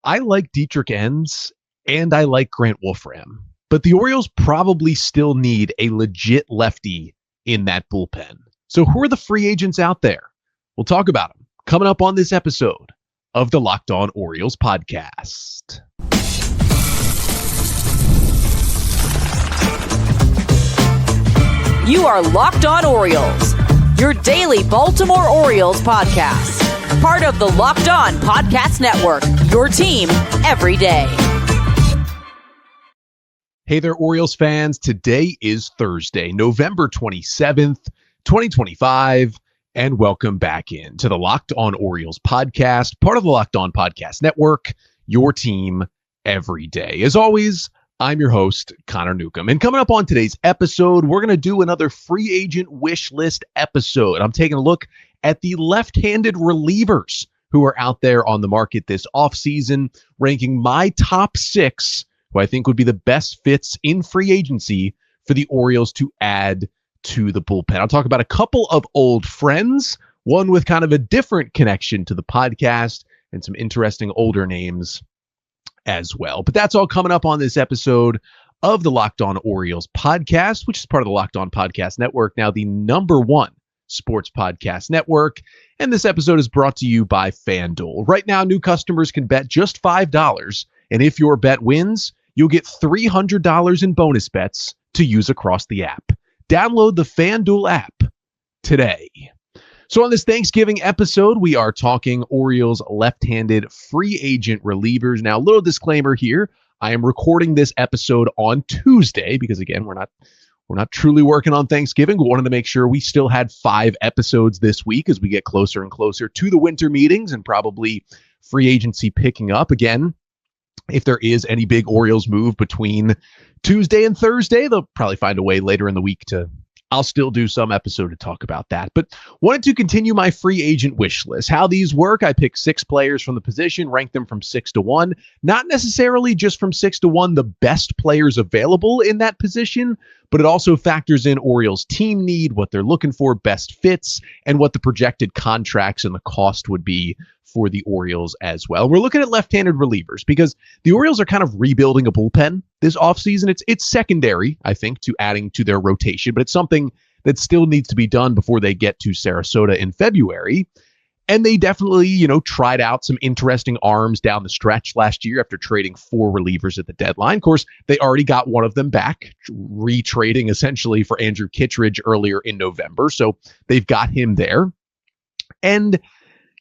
I like Dietrich Enns and I like Grant Wolfram, but the Orioles probably still need a legit lefty in that bullpen. So who are the free agents out there? We'll talk about them coming up on this episode of the Locked On Orioles podcast. You are Locked On Orioles, your daily Baltimore Orioles podcast. Part of the Locked On Podcast Network, your team every day. Hey there, Orioles fans. Today is Thursday, November 27th, 2025, and welcome back into the Locked On Orioles podcast, part of the Locked On Podcast Network, your team every day. As always, I'm your host, Connor Newcomb. And coming up on today's episode, we're going to do another free agent wish list episode. I'm taking a look at the left-handed relievers who are out there on the market this offseason, ranking my top 6, who I think would be the best fits in free agency for the Orioles to add to the bullpen. I'll talk about a couple of old friends, one with kind of a different connection to the podcast, and some interesting older names as well. But that's all coming up on this episode of the Locked On Orioles podcast, which is part of the Locked On Podcast Network, now the #1 sports podcast network. And this episode is brought to you by FanDuel. Right now, new customers can bet just $5, and if your bet wins, you'll get $300 in bonus bets to use across the app. Download the FanDuel app today. So on this Thanksgiving episode, we are talking Orioles left-handed free agent relievers. Now, a little disclaimer here. I am recording this episode on Tuesday because, again, we're not truly working on Thanksgiving. We wanted to make sure we still had 5 episodes this week as we get closer and closer to the winter meetings and probably free agency picking up. Again, if there is any big Orioles move between Tuesday and Thursday, they'll probably find a way later in the week to I'll still do some episode to talk about that. But wanted to continue my free agent wish list. How these work, I pick 6 players from the position, rank them from 6 to 1. Not necessarily just from 6 to 1, the best players available in that position, but it also factors in Orioles team need, what they're looking for, best fits, and what the projected contracts and the cost would be for the Orioles as well. We're looking at left-handed relievers because the Orioles are kind of rebuilding a bullpen this offseason. It's secondary, I think, to adding to their rotation, but it's something that still needs to be done before they get to Sarasota in February. And they definitely, tried out some interesting arms down the stretch last year after trading 4 relievers at the deadline. Of course, they already got one of them back, retrading essentially for Andrew Kittredge earlier in November. So they've got him there. And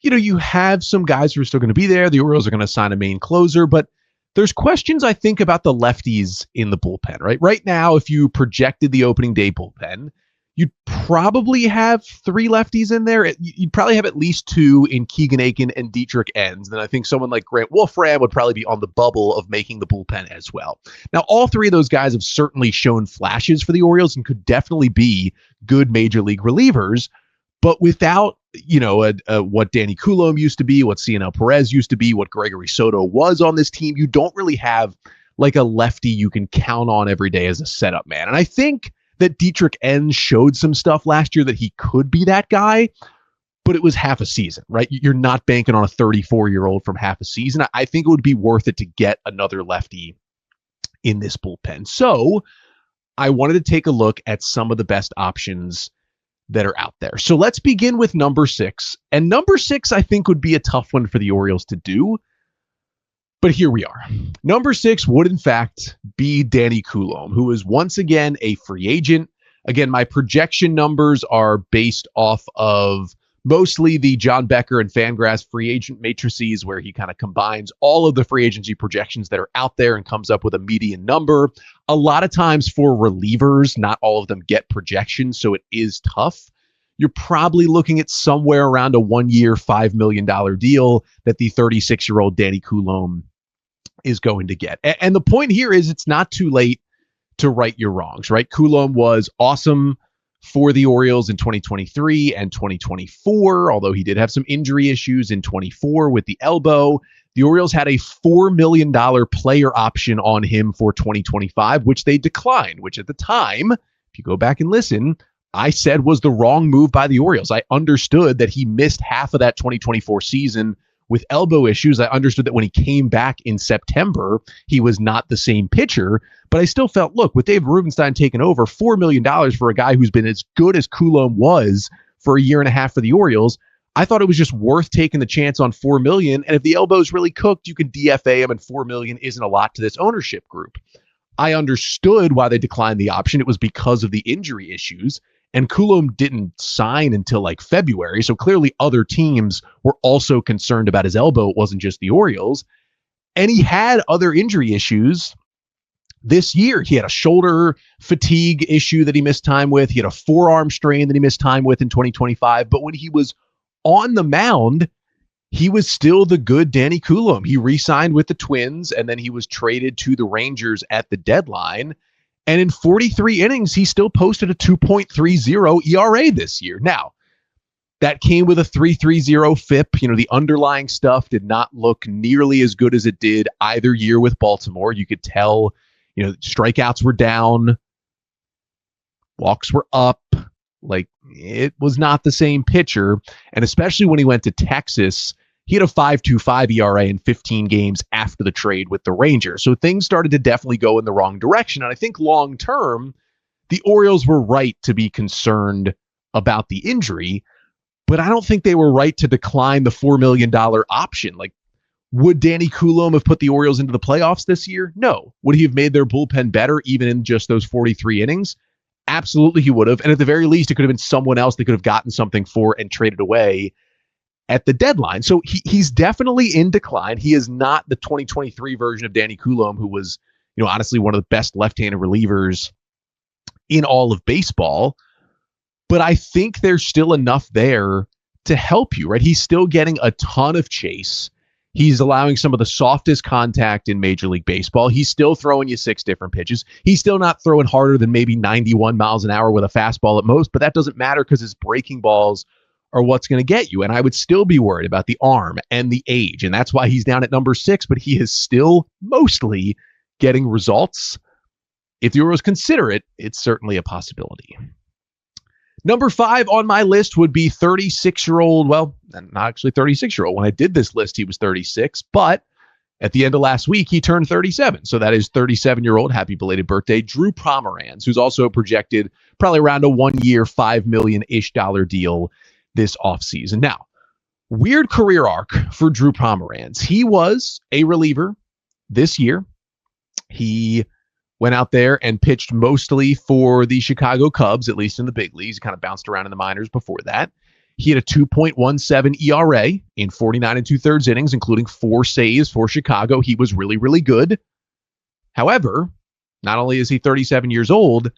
you have some guys who are still going to be there. The Orioles are going to sign a main closer, but there's questions, I think, about the lefties in the bullpen, right? Right now, if you projected the opening day bullpen, you'd probably have 3 lefties in there. You'd probably have at least 2 in Keegan Akin and Dietrich Enns. Then I think someone like Grant Wolfram would probably be on the bubble of making the bullpen as well. Now, all 3 of those guys have certainly shown flashes for the Orioles and could definitely be good major league relievers, but without what Danny Coulombe used to be, what CNL Perez used to be, what Gregory Soto was on this team, you don't really have like a lefty you can count on every day as a setup man. And I think that Dietrich Enns showed some stuff last year that he could be that guy, but it was half a season, right? You're not banking on a 34-year-old from half a season. I think it would be worth it to get another lefty in this bullpen. So I wanted to take a look at some of the best options that are out there. So let's begin with number 6. And number 6, I think, would be a tough one for the Orioles to do. But here we are. Number 6 would, in fact, be Danny Coulombe, who is once again a free agent. Again, my projection numbers are based off of mostly the John Becker and Fangraphs free agent matrices, where he kind of combines all of the free agency projections that are out there and comes up with a median number. A lot of times for relievers, not all of them get projections, so it is tough. You're probably looking at somewhere around a 1-year, $5 million deal that the 36-year-old Danny Coulombe is going to get. And the point here is it's not too late to right your wrongs, right? Coulombe was awesome for the Orioles in 2023 and 2024, although he did have some injury issues in 24 with the elbow. The Orioles had a $4 million player option on him for 2025, which they declined, which at the time, if you go back and listen, I said was the wrong move by the Orioles. I understood that he missed half of that 2024 season with elbow issues. I understood that when he came back in September, he was not the same pitcher, but I still felt, look, with David Rubenstein taking over, $4 million for a guy who's been as good as Coulombe was for a year and a half for the Orioles, I thought it was just worth taking the chance on $4 million. And if the elbow's really cooked, you can DFA him, and $4 million isn't a lot to this ownership group. I understood why they declined the option. It was because of the injury issues. And Coulombe didn't sign until like February. So clearly other teams were also concerned about his elbow. It wasn't just the Orioles. And he had other injury issues this year. He had a shoulder fatigue issue that he missed time with. He had a forearm strain that he missed time with in 2025. But when he was on the mound, he was still the good Danny Coulombe. He re-signed with the Twins, and then he was traded to the Rangers at the deadline. And in 43 innings, he still posted a 2.30 ERA this year. Now, that came with a 3.30 FIP. The underlying stuff did not look nearly as good as it did either year with Baltimore. You could tell, strikeouts were down, walks were up. Like, it was not the same pitcher. And especially when he went to Texas, he had a 5.25 ERA in 15 games after the trade with the Rangers. So things started to definitely go in the wrong direction. And I think long term, the Orioles were right to be concerned about the injury, but I don't think they were right to decline the $4 million option. Like, would Danny Coulombe have put the Orioles into the playoffs this year? No. Would he have made their bullpen better even in just those 43 innings? Absolutely, he would have. And at the very least, it could have been someone else they could have gotten something for and traded away at the deadline. So he's definitely in decline. He is not the 2023 version of Danny Coulombe, who was, honestly one of the best left-handed relievers in all of baseball. But I think there's still enough there to help you, right? He's still getting a ton of chase. He's allowing some of the softest contact in Major League Baseball. He's still throwing you 6 different pitches. He's still not throwing harder than maybe 91 miles an hour with a fastball at most, but that doesn't matter because his breaking balls are what's going to get you. And I would still be worried about the arm and the age. And that's why he's down at number 6, but he is still mostly getting results. If the Orioles consider it, it's certainly a possibility. Number 5 on my list would be 36-year-old. Well, not actually 36-year-old. When I did this list, he was 36, but at the end of last week, he turned 37. So that is 37-year-old. Happy belated birthday, Drew Pomeranz, who's also projected probably around a 1-year, $5 million-ish deal this offseason. Now, weird career arc for Drew Pomeranz. He was a reliever this year. He went out there and pitched mostly for the Chicago Cubs, at least in the big leagues. He kind of bounced around in the minors before that. He had a 2.17 ERA in 49 2/3 innings, including 4 saves for Chicago. He was really, really good. However, not only is he 37 years old,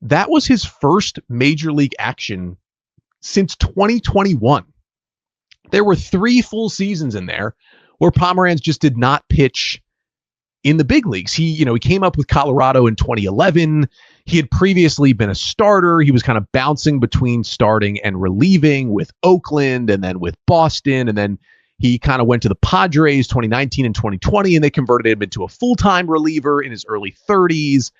that was his first major league action since 2021. There were 3 full seasons in there where Pomeranz just did not pitch in the big leagues. He came up with Colorado in 2011. He had previously been a starter. He was kind of bouncing between starting and relieving with Oakland and then with Boston. And then he kind of went to the Padres 2019 and 2020, and they converted him into a full-time reliever in his early 30s.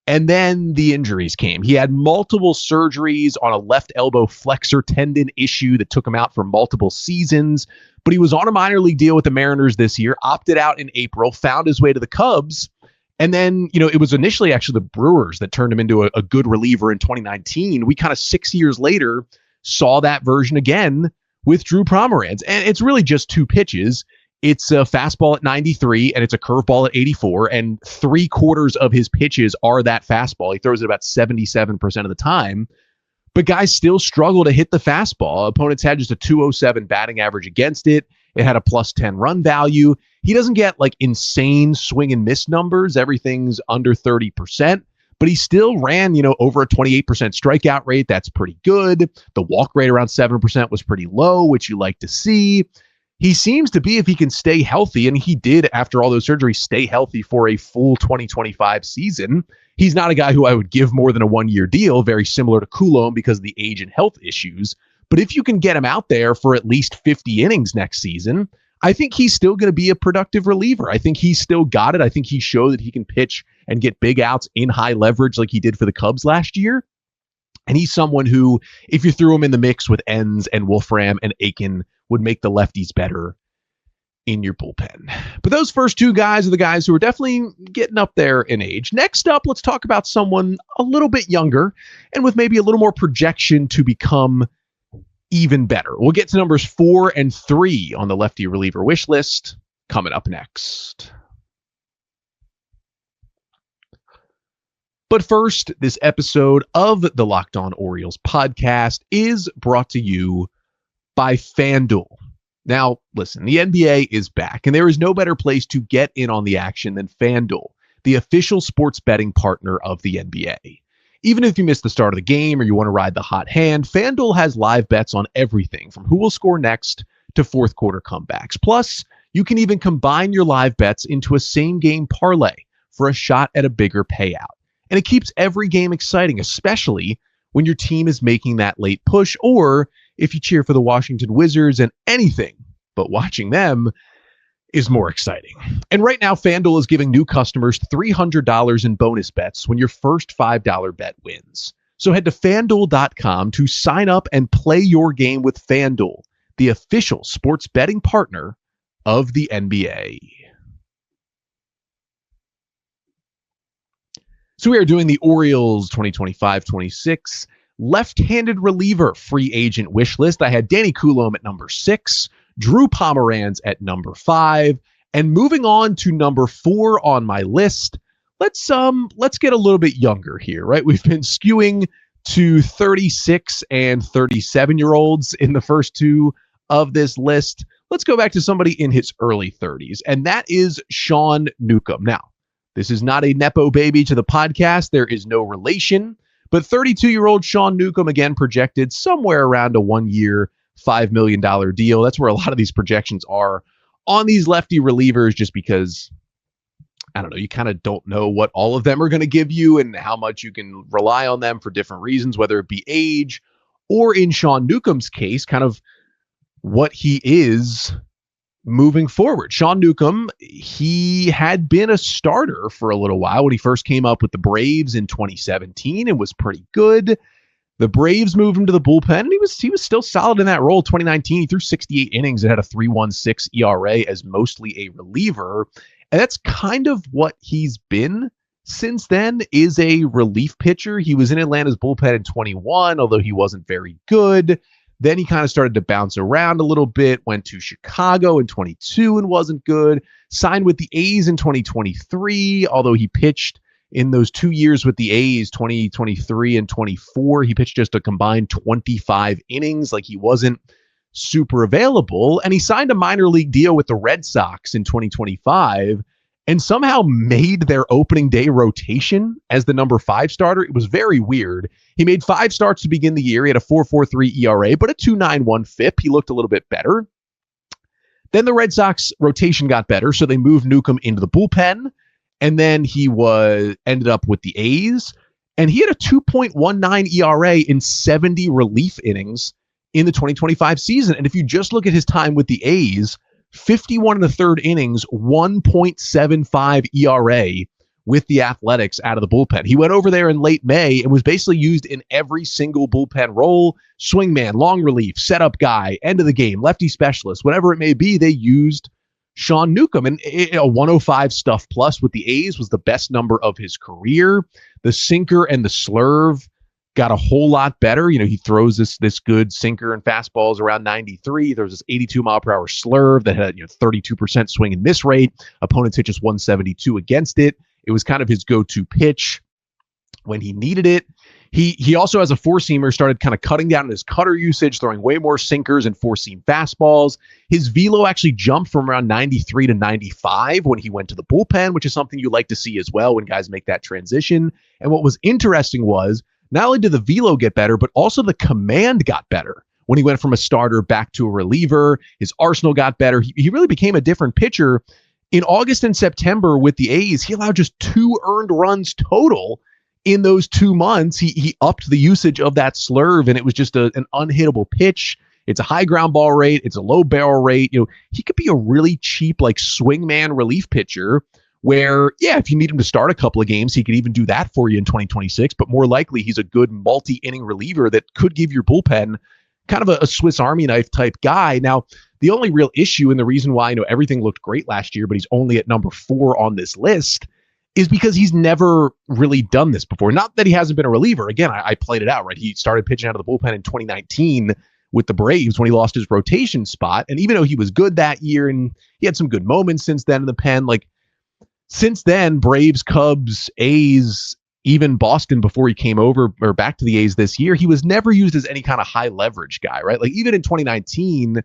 And then the injuries came. He had multiple surgeries on a left elbow flexor tendon issue that took him out for multiple seasons. But he was on a minor league deal with the Mariners this year, opted out in April, found his way to the Cubs. And then, it was initially actually the Brewers that turned him into a good reliever in 2019. We kind of 6 years later saw that version again with Drew Pomeranz. And it's really just 2 pitches. It's a fastball at 93 and it's a curveball at 84. And 3/4 of his pitches are that fastball. He throws it about 77% of the time. But guys still struggle to hit the fastball. Opponents had just a 207 batting average against it. It had a +10 run value. He doesn't get like insane swing and miss numbers. Everything's under 30%, but he still ran, over a 28% strikeout rate. That's pretty good. The walk rate around 7% was pretty low, which you like to see. He seems to be, if he can stay healthy, and he did after all those surgeries, stay healthy for a full 2025 season. He's not a guy who I would give more than a 1-year deal, very similar to Coulombe because of the age and health issues. But if you can get him out there for at least 50 innings next season, I think he's still going to be a productive reliever. I think he's still got it. I think he showed that he can pitch and get big outs in high leverage like he did for the Cubs last year. And he's someone who, if you threw him in the mix with Enns and Wolfram and Aiken, would make the lefties better in your bullpen. But those first two guys are the guys who are definitely getting up there in age. Next up, let's talk about someone a little bit younger and with maybe a little more projection to become even better. We'll get to numbers 4 and 3 on the lefty reliever wish list coming up next. But first, this episode of the Locked On Orioles podcast is brought to you by FanDuel. Now, listen, the NBA is back, and there is no better place to get in on the action than FanDuel, the official sports betting partner of the NBA. Even if you missed the start of the game or you want to ride the hot hand, FanDuel has live bets on everything from who will score next to fourth quarter comebacks. Plus, you can even combine your live bets into a same-game parlay for a shot at a bigger payout. And it keeps every game exciting, especially when your team is making that late push, or if you cheer for the Washington Wizards, and anything but watching them is more exciting. And right now, FanDuel is giving new customers $300 in bonus bets when your first $5 bet wins. So head to FanDuel.com to sign up and play your game with FanDuel, the official sports betting partner of the NBA. So we are doing the Orioles 2025-26 left-handed reliever free agent wish list. I had Danny Coulombe at number 6, Drew Pomeranz at number 5, and moving on to number 4 on my list. Let's get a little bit younger here, right? We've been skewing to 36 and 37-year-olds in the first two of this list. Let's go back to somebody in his early 30s, and that is Sean Newcomb. Now, this is not a Nepo baby to the podcast. There is no relation. But 32-year-old Sean Newcomb, again, projected somewhere around a 1-year, $5 million deal. That's where a lot of these projections are on these lefty relievers, just because, I don't know, you kind of don't know what all of them are going to give you and how much you can rely on them for different reasons, whether it be age or, in Sean Newcomb's case, kind of what he is moving forward. Sean Newcomb, he had been a starter for a little while when he first came up with the Braves in 2017 and was pretty good. The Braves moved him to the bullpen, and he was still solid in that role. 2019, he threw 68 innings and had a 3.16 ERA as mostly a reliever. And that's kind of what he's been since then, is a relief pitcher. He was in Atlanta's bullpen in 21, although he wasn't very good. Then he kind of started to bounce around a little bit, went to Chicago in 22 and wasn't good, signed with the A's in 2023, although he pitched in those 2 years with the A's, 2023 and 24, he pitched just a combined 25 innings, like he wasn't super available. And he signed a minor league deal with the Red Sox in 2025 and somehow made their opening day rotation as the number 5 starter. It was very weird. He made 5 starts to begin the year. He had a 4.43 ERA, but a 2.91 FIP. He looked a little bit better. Then the Red Sox rotation got better, so they moved Newcomb into the bullpen, and then he ended up with the A's, and he had a 2.19 ERA in 70 relief innings in the 2025 season. And if you just look at his time with the A's, 51 1/3 innings, 1.75 ERA with the Athletics out of the bullpen. He went over there in late May and was basically used in every single bullpen role. Swingman, long relief, setup guy, end of the game, lefty specialist, whatever it may be, they used Sean Newcomb. And a 105 stuff plus with the A's was the best number of his career. The sinker and the slurve got a whole lot better. You know, he throws this good sinker and fastballs around 93. There's this 82 mile per hour slurve that had 32% swing and miss rate. Opponents hit just 172 against it. It was kind of his go-to pitch when he needed it. He also, as a four-seamer, started kind of cutting down on his cutter usage, throwing way more sinkers and four-seam fastballs. His velo actually jumped from around 93 to 95 when he went to the bullpen, which is something you like to see as well when guys make that transition. And what was interesting was, not only did the velo get better, but also the command got better. When he went from a starter back to a reliever, his arsenal got better. He really became a different pitcher. In August and September with the A's, he allowed just 2 earned runs total in those 2 months. He upped the usage of that slurve, and it was just an unhittable pitch. It's a high ground ball rate. It's a low barrel rate. He could be a really cheap, like, swingman relief pitcher where, yeah, if you need him to start a couple of games, he could even do that for you in 2026. But more likely, he's a good multi-inning reliever that could give your bullpen kind of a Swiss Army knife type guy. Now, The only real issue and the reason why, everything looked great last year, but he's only at number 4 on this list is because he's never really done this before. Not that he hasn't been a reliever. Again, I played it out, right? He started pitching out of the bullpen in 2019 with the Braves when he lost his rotation spot. And even though he was good that year and he had some good moments since then in the pen, like since then, Braves, Cubs, A's, even Boston before he came over or back to the A's this year, he was never used as any kind of high leverage guy, right? Like even in 2019,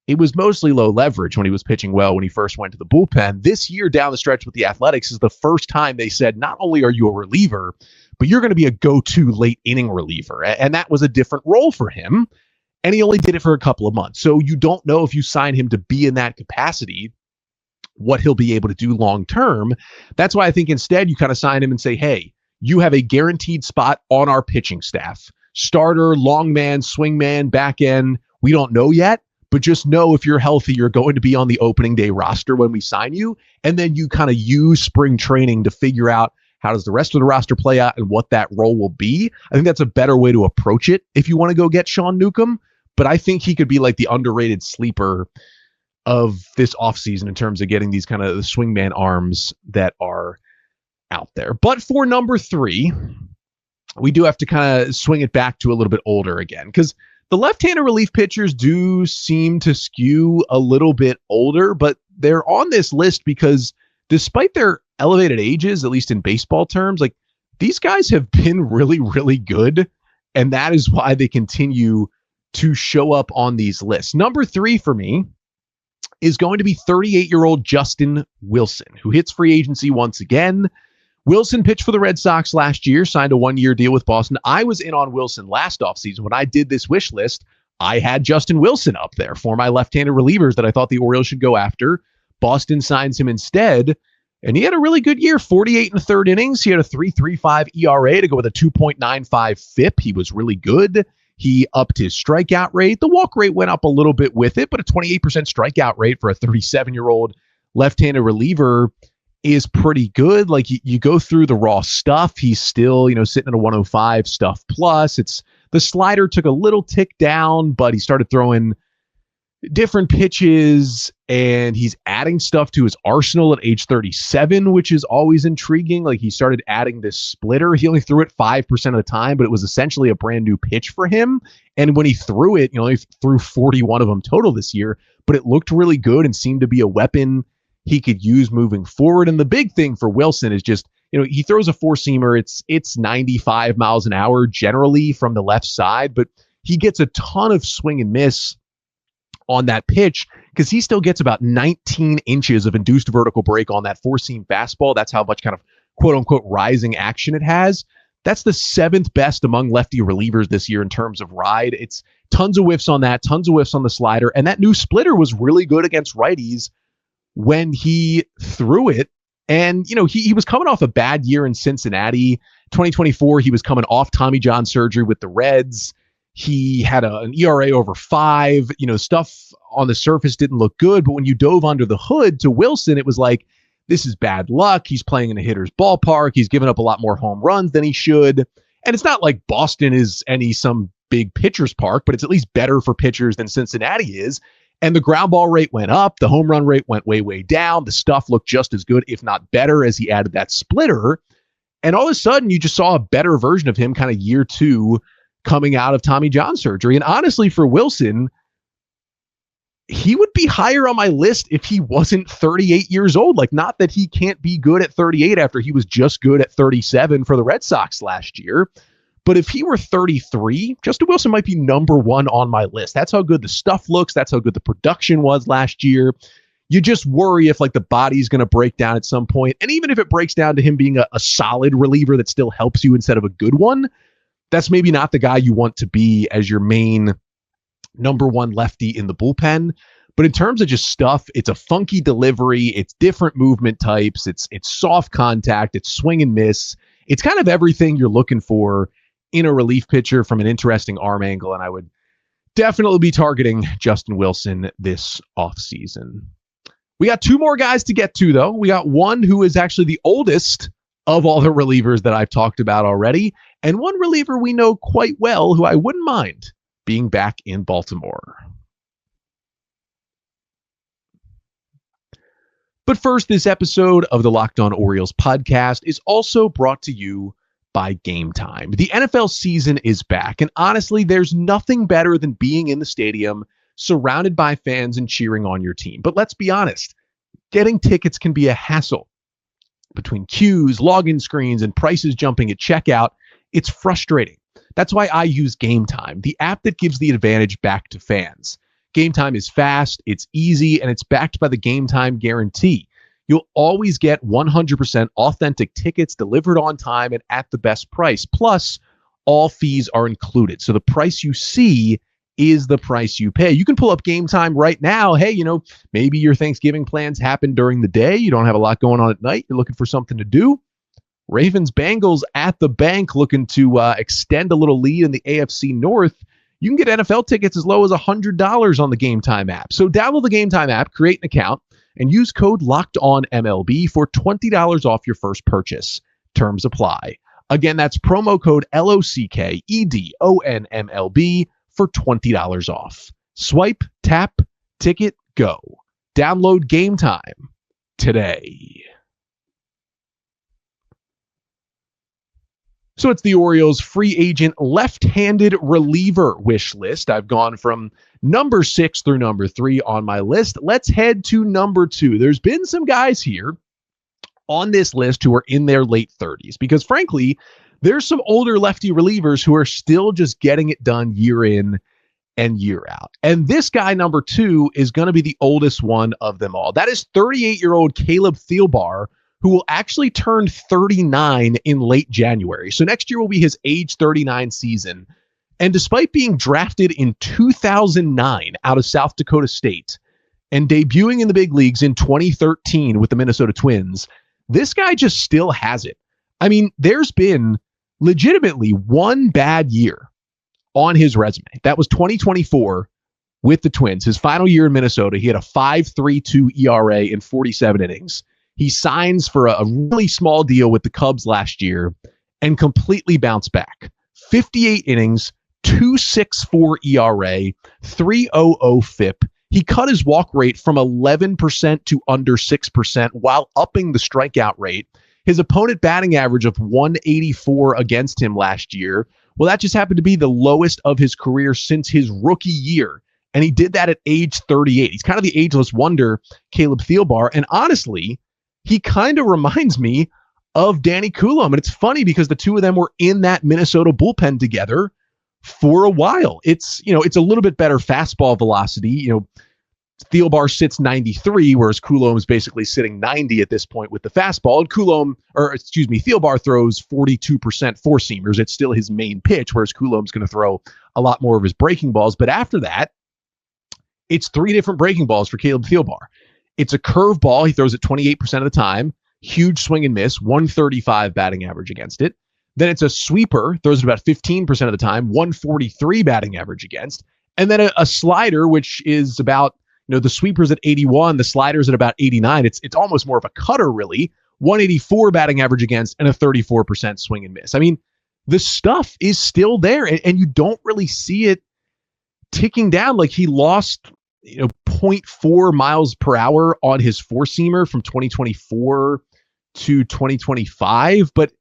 it was mostly low leverage when he was pitching well when he first went to the bullpen. This year down the stretch with the Athletics is the first time they said, not only are you a reliever, but you're going to be a go-to late inning reliever. And that was a different role for him. And he only did it for a couple of months. So you don't know if you sign him to be in that capacity, what he'll be able to do long-term. That's why I think instead you kind of sign him and say, hey, you have a guaranteed spot on our pitching staff. Starter, long man, swing man, back end. We don't know yet. But just know if you're healthy, you're going to be on the opening day roster when we sign you. And then you kind of use spring training to figure out how does the rest of the roster play out and what that role will be. I think that's a better way to approach it if you want to go get Sean Newcomb. But I think he could be like the underrated sleeper of this offseason in terms of getting these kind of swingman arms that are out there. But for number 3, we do have to kind of swing it back to a little bit older again, because the left-handed relief pitchers do seem to skew a little bit older, but they're on this list because despite their elevated ages, at least in baseball terms, like these guys have been really, really good. And that is why they continue to show up on these lists. Number 3 for me is going to be 38-year-old Justin Wilson, who hits free agency once again. Wilson pitched for the Red Sox last year, signed a 1-year deal with Boston. I was in on Wilson last offseason. When I did this wish list, I had Justin Wilson up there for my left-handed relievers that I thought the Orioles should go after. Boston signs him instead, and he had a really good year, 48 in the third innings. He had a 3.35 ERA to go with a 2.95 FIP. He was really good. He upped his strikeout rate. The walk rate went up a little bit with it, but a 28% strikeout rate for a 37-year-old left-handed reliever is pretty good. Like you go through the raw stuff, he's still, sitting at a 105 stuff plus. It's the slider took a little tick down, but he started throwing different pitches and he's adding stuff to his arsenal at age 37, which is always intriguing. Like he started adding this splitter. He only threw it 5% of the time, but it was essentially a brand new pitch for him. And when he threw it, he threw 41 of them total this year, but it looked really good and seemed to be a weapon he could use moving forward. And the big thing for Wilson is just, he throws a four-seamer. It's 95 miles an hour generally from the left side, but he gets a ton of swing and miss on that pitch because he still gets about 19 inches of induced vertical break on that four-seam fastball. That's how much kind of quote-unquote rising action it has. That's the 7th best among lefty relievers this year in terms of ride. It's tons of whiffs on that, tons of whiffs on the slider, and that new splitter was really good against righties when he threw it. And, he was coming off a bad year in Cincinnati. 2024, he was coming off Tommy John surgery with the Reds. He had an ERA over 5. Stuff on the surface didn't look good. But when you dove under the hood to Wilson, it was like, this is bad luck. He's playing in a hitter's ballpark. He's given up a lot more home runs than he should. And it's not like Boston is some big pitcher's park, but it's at least better for pitchers than Cincinnati is. And the ground ball rate went up. The home run rate went way, way down. The stuff looked just as good, if not better, as he added that splitter. And all of a sudden, you just saw a better version of him kind of year 2 coming out of Tommy John surgery. And honestly, for Wilson, he would be higher on my list if he wasn't 38 years old. Like, not that he can't be good at 38 after he was just good at 37 for the Red Sox last year. But if he were 33, Justin Wilson might be number 1 on my list. That's how good the stuff looks. That's how good the production was last year. You just worry if the body's going to break down at some point. And even if it breaks down to him being a solid reliever that still helps you instead of a good one, that's maybe not the guy you want to be as your main number 1 lefty in the bullpen. But in terms of just stuff, it's a funky delivery. It's different movement types. It's soft contact. It's swing and miss. It's kind of everything you're looking for in a relief pitcher from an interesting arm angle. And I would definitely be targeting Justin Wilson this offseason. We got 2 more guys to get to, though. We got one who is actually the oldest of all the relievers that I've talked about already, and one reliever we know quite well who I wouldn't mind being back in Baltimore. But first, this episode of the Locked On Orioles podcast is also brought to you by Game Time. The NFL season is back, and honestly, there's nothing better than being in the stadium, surrounded by fans and cheering on your team. But let's be honest, getting tickets can be a hassle. Between queues, login screens, and prices jumping at checkout, it's frustrating. That's why I use Game Time, the app that gives the advantage back to fans. Game Time is fast, it's easy, and it's backed by the Game Time guarantee. You'll always get 100% authentic tickets delivered on time and at the best price. Plus, all fees are included. So the price you see is the price you pay. You can pull up Game Time right now. Hey, maybe your Thanksgiving plans happen during the day. You don't have a lot going on at night. You're looking for something to do. Ravens Bengals at the bank looking to extend a little lead in the AFC North. You can get NFL tickets as low as $100 on the Game Time app. So download the Game Time app, create an account, and use code LOCKEDONMLB for $20 off your first purchase. Terms apply. Again, that's promo code LOCKEDONMLB for $20 off. Swipe, tap, ticket, go. Download Game Time today. So it's the Orioles free agent left-handed reliever wish list. I've gone from number 6 through number 3 on my list. Let's head to number 2. There's been some guys here on this list who are in their late 30s because, frankly, there's some older lefty relievers who are still just getting it done year in and year out. And this guy, number 2, is going to be the oldest one of them all. That is 38-year-old Caleb Thielbar, who will actually turn 39 in late January. So next year will be his age 39 season. And despite being drafted in 2009 out of South Dakota State and debuting in the big leagues in 2013 with the Minnesota Twins, this guy just still has it. I mean, there's been legitimately one bad year on his resume. That was 2024 with the Twins. His final year in Minnesota, he had a 5.32 ERA in 47 innings. He signs for a really small deal with the Cubs last year and completely bounced back. 58 innings, 2.64 ERA, 3.00 FIP. He cut his walk rate from 11% to under 6% while upping the strikeout rate. His opponent batting average of 184 against him last year, well, that just happened to be the lowest of his career since his rookie year. And he did that at age 38. He's kind of the ageless wonder, Caleb Thielbar. And honestly, he kind of reminds me of Danny Coulombe. And it's funny because the two of them were in that Minnesota bullpen together for a while. It's a little bit better fastball velocity. Thielbar sits 93, whereas Coulombe is basically sitting 90 at this point with the fastball. And Thielbar throws 42% four-seamers. It's still his main pitch, whereas Coulombe's going to throw a lot more of his breaking balls. But after that, it's 3 different breaking balls for Caleb Thielbar. It's a curve ball. He throws it 28% of the time. Huge swing and miss, 135 batting average against it. Then it's a sweeper, throws it about 15% of the time, 143 batting average against. And then a slider, which is about, the sweeper's at 81, the slider's at about 89. It's almost more of a cutter, really. 184 batting average against and a 34% swing and miss. I mean, the stuff is still there, and you don't really see it ticking down. Like he lost 0.4 miles per hour on his four-seamer from 2024 to 2025, but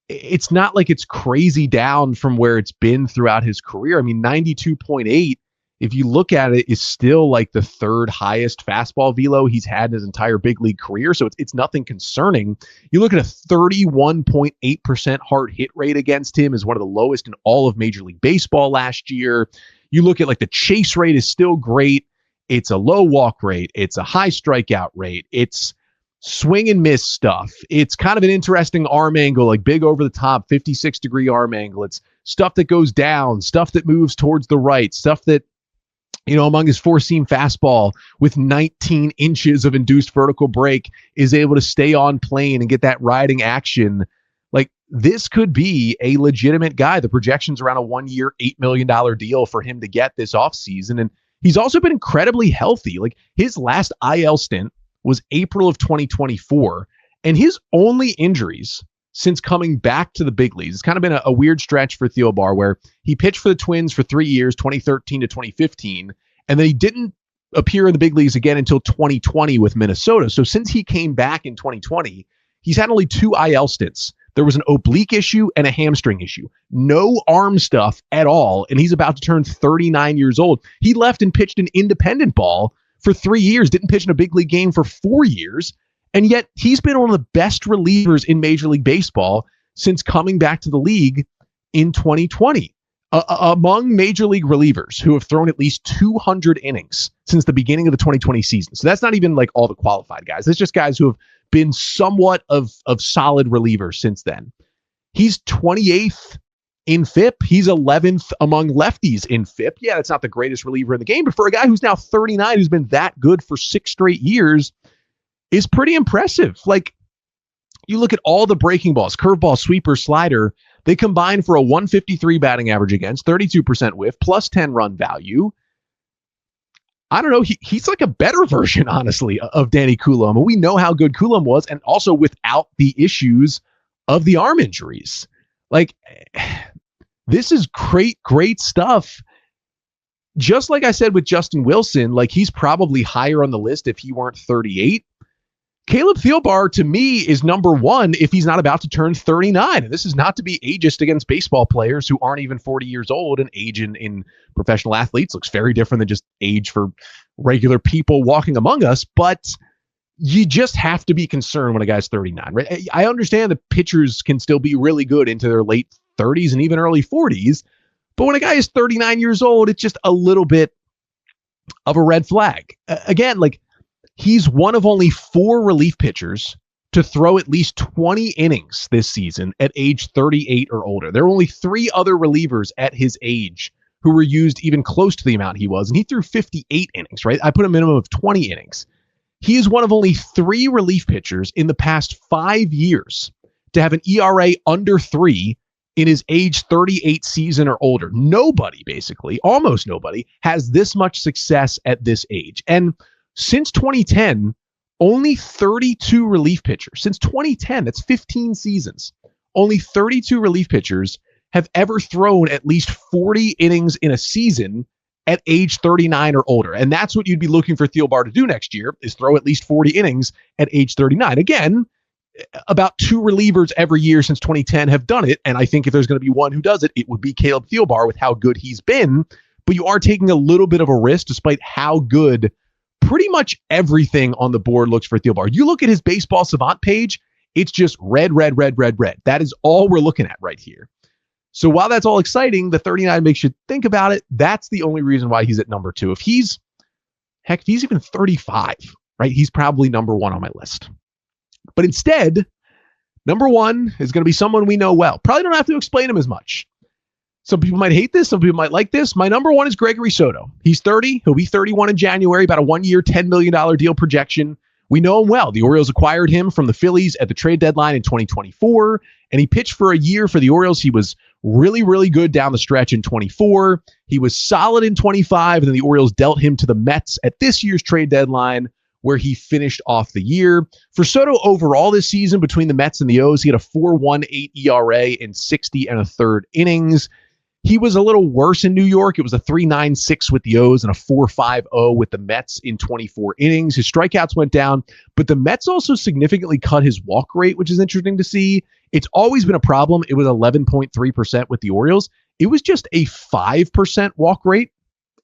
it's not like it's crazy down from where it's been throughout his career. I mean, 92.8, if you look at it, is still like the 3rd highest fastball velo he's had in his entire big league career, so it's nothing concerning. You look at a 31.8% hard hit rate against him, is one of the lowest in all of Major League Baseball last year. You look at the chase rate is still great. It's a low walk rate. It's a high strikeout rate. It's swing and miss stuff. It's kind of an interesting arm angle, like big over the top, 56-degree arm angle. It's stuff that goes down, stuff that moves towards the right, stuff that, among his four-seam fastball with 19 inches of induced vertical break is able to stay on plane and get that riding action. Like, this could be a legitimate guy. The projection's around a 1-year, $8 million deal for him to get this offseason. And he's also been incredibly healthy. Like, his last IL stint was April of 2024, and his only injuries since coming back to the big leagues, it's kind of been a weird stretch for Thielbar, where he pitched for the Twins for 3 years, 2013 to 2015, and then he didn't appear in the big leagues again until 2020 with Minnesota. So since he came back in 2020, he's had only 2 IL stints. There was an oblique issue and a hamstring issue. No arm stuff at all. And he's about to turn 39 years old. He left and pitched an independent ball for 3 years, didn't pitch in a big league game for 4 years. And yet he's been one of the best relievers in Major League Baseball since coming back to the league in 2020. Among Major League relievers who have thrown at least 200 innings since the beginning of the 2020 season. So that's not even like all the qualified guys. That's just guys who have been somewhat of solid relievers since then. He's 28th in FIP. He's 11th among lefties in FIP. Yeah, that's not the greatest reliever in the game, but for a guy who's now 39, who's been that good for 6 straight years, is pretty impressive. Like, you look at all the breaking balls, curveball, sweeper, slider, they combine for a 153 batting average against, 32% whiff, plus 10 run value. I don't know. He's like a better version, honestly, of Danny Coulombe. We know how good Coulombe was, and also without the issues of the arm injuries. Like, this is great stuff. Just like I said with Justin Wilson, like, he's probably higher on the list if he weren't 38. Caleb Thielbar, to me, is number 1 if he's not about to turn 39. And this is not to be ageist against baseball players who aren't even 40 years old, and age in professional athletes looks very different than just age for regular people walking among us. But you just have to be concerned when a guy's 39, right? I understand that pitchers can still be really good into their late 30s and even early 40s. But when a guy is 39 years old, it's just a little bit of a red flag. Again, like, he's one of only 4 relief pitchers to throw at least 20 innings this season at age 38 or older. There are only 3 other relievers at his age who were used even close to the amount he was, and he threw 58 innings, right? I put a minimum of 20 innings. He is one of only 3 relief pitchers in the past 5 years to have an ERA under 3 in his age 38 season or older. Nobody, basically, almost nobody, has this much success at this age. And since 2010, only 32 relief pitchers. Since 2010, that's 15 seasons. Only 32 relief pitchers have ever thrown at least 40 innings in a season at age 39 or older. And that's what you'd be looking for Thielbar to do next year, is throw at least 40 innings at age 39. Again, about 2 relievers every year since 2010 have done it. And I think if there's going to be one who does it, it would be Caleb Thielbar with how good he's been. But you are taking a little bit of a risk despite how good pretty much everything on the board looks for Thielbar. You look at his baseball savant page, it's just red. That is all we're looking at right here. So while that's all exciting, the 39 makes you think about it. That's the only reason why he's at number 2. If he's even 35, right, he's probably number 1 on my list. But instead, number 1 is going to be someone we know well. Probably don't have to explain him as much. Some people might hate this. Some people might like this. My number 1 is Gregory Soto. He's 30. He'll be 31 in January, about a 1-year, $10 million deal projection. We know him well. The Orioles acquired him from the Phillies at the trade deadline in 2024, and he pitched for a year for the Orioles. He was really good down the stretch in 24. He was solid in 25, and then the Orioles dealt him to the Mets at this year's trade deadline, where he finished off the year. For Soto overall this season, between the Mets and the O's, he had a 4.18 ERA in 60 1/3 innings. He was a little worse in New York. It was a 3.96 with the O's and a 4.50 with the Mets in 24 innings. His strikeouts went down, but the Mets also significantly cut his walk rate, which is interesting to see. It's always been a problem. It was 11.3% with the Orioles. It was just a 5% walk rate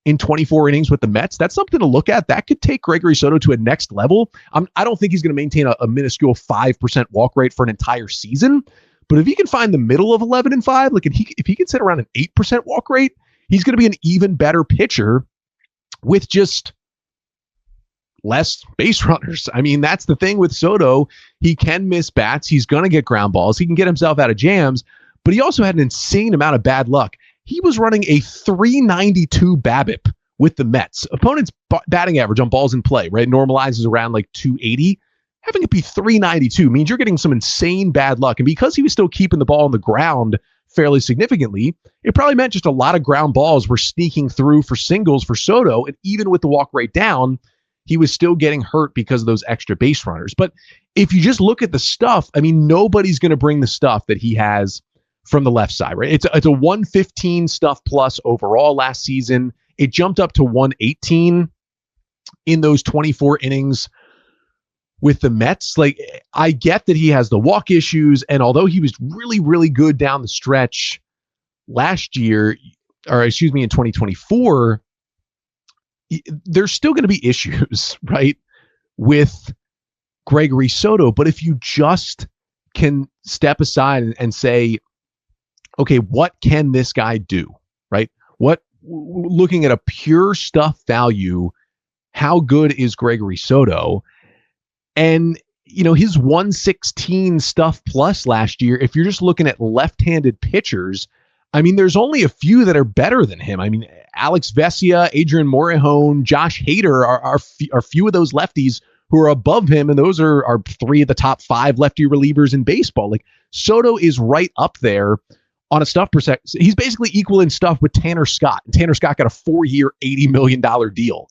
in 24 innings with the Mets. That's something to look at. That could take Gregory Soto to a next level. I don't think he's going to maintain a minuscule 5% walk rate for an entire season. But if he can find the middle of 11 and 5, like if he can sit around an 8% walk rate, he's going to be an even better pitcher with just less base runners. I mean, that's the thing with Soto. He can miss bats. He's going to get ground balls. He can get himself out of jams, but he also had an insane amount of bad luck. He was running a 392 BABIP with the Mets. Opponent's batting average on balls in play, right, normalizes around like 280. Having it be 392 means you're getting some insane bad luck. And because he was still keeping the ball on the ground fairly significantly, it probably meant just a lot of ground balls were sneaking through for singles for Soto. And even with the walk rate down, he was still getting hurt because of those extra base runners. But if you just look at the stuff, I mean, nobody's going to bring the stuff that he has from the left side, right? It's a 115 stuff plus overall last season. It jumped up to 118 in those 24 innings with the Mets. Like, I get that he has the walk issues, and although he was really, really good down the stretch last year, or excuse me, in 2024, there's still going to be issues, right, with Gregory Soto. But if you just can step aside and say, okay, what can this guy do, right? Looking at a pure stuff value, how good is Gregory Soto? And, his 116 stuff plus last year, if you're just looking at left-handed pitchers, I mean, there's only a few that are better than him. I mean, Alex Vesia, Adrian Morejon, Josh Hader are few of those lefties who are above him, and those are three of the top 5 lefty relievers in baseball. Like, Soto is right up there on a stuff percent. He's basically equal in stuff with Tanner Scott. And Tanner Scott got a 4-year, $80 million deal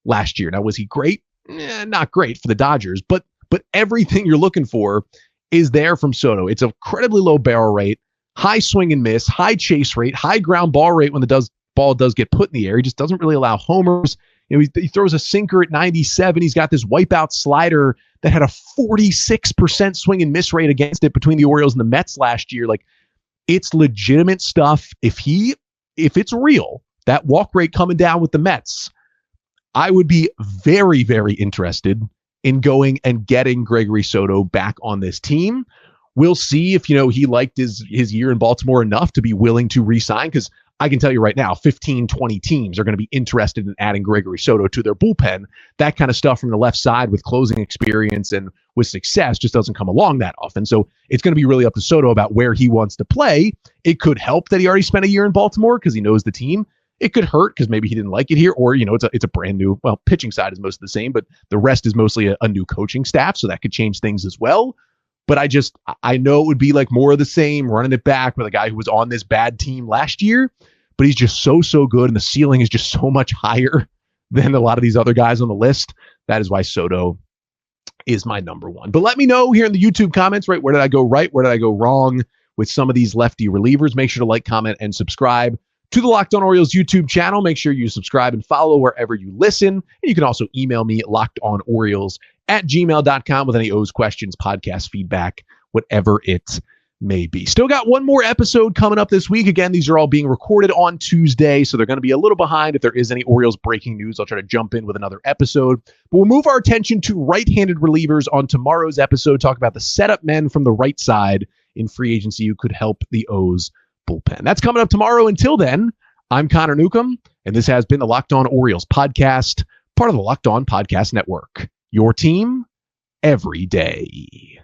last year. Now, was he great? Not great for the Dodgers, but everything you're looking for is there from Soto. It's a incredibly low barrel rate, high swing and miss, high chase rate, high ground ball rate when the ball does get put in the air. He just doesn't really allow homers. He throws a sinker at 97. He's got this wipeout slider that had a 46% swing and miss rate against it between the Orioles and the Mets last year. Like, it's legitimate stuff. If it's real, that walk rate coming down with the Mets, I would be very, very interested in going and getting Gregory Soto back on this team. We'll see if, he liked his year in Baltimore enough to be willing to re-sign, because I can tell you right now, 15, 20 teams are going to be interested in adding Gregory Soto to their bullpen. That kind of stuff from the left side with closing experience and with success just doesn't come along that often. So it's going to be really up to Soto about where he wants to play. It could help that he already spent a year in Baltimore because he knows the team. It could hurt because maybe he didn't like it here, or, it's a brand new, pitching side is most of the same, but the rest is mostly a new coaching staff. So that could change things as well. But I know it would be like more of the same, running it back with a guy who was on this bad team last year, but he's just so good. And the ceiling is just so much higher than a lot of these other guys on the list. That is why Soto is my number one. But let me know here in the YouTube comments, right? Where did I go right? Where did I go wrong with some of these lefty relievers? Make sure to like, comment, and subscribe to the Locked On Orioles YouTube channel. Make sure you subscribe and follow wherever you listen. And you can also email me at lockedonorioles@gmail.com with any O's questions, podcast feedback, whatever it may be. Still got one more episode coming up this week. Again, these are all being recorded on Tuesday, so they're going to be a little behind. If there is any Orioles breaking news, I'll try to jump in with another episode. But we'll move our attention to right-handed relievers on tomorrow's episode, talk about the setup men from the right side in free agency who could help the O's bullpen. That's coming up tomorrow. Until then, I'm Connor Newcomb, and this has been the Locked On Orioles podcast, part of the Locked On Podcast Network. Your team every day.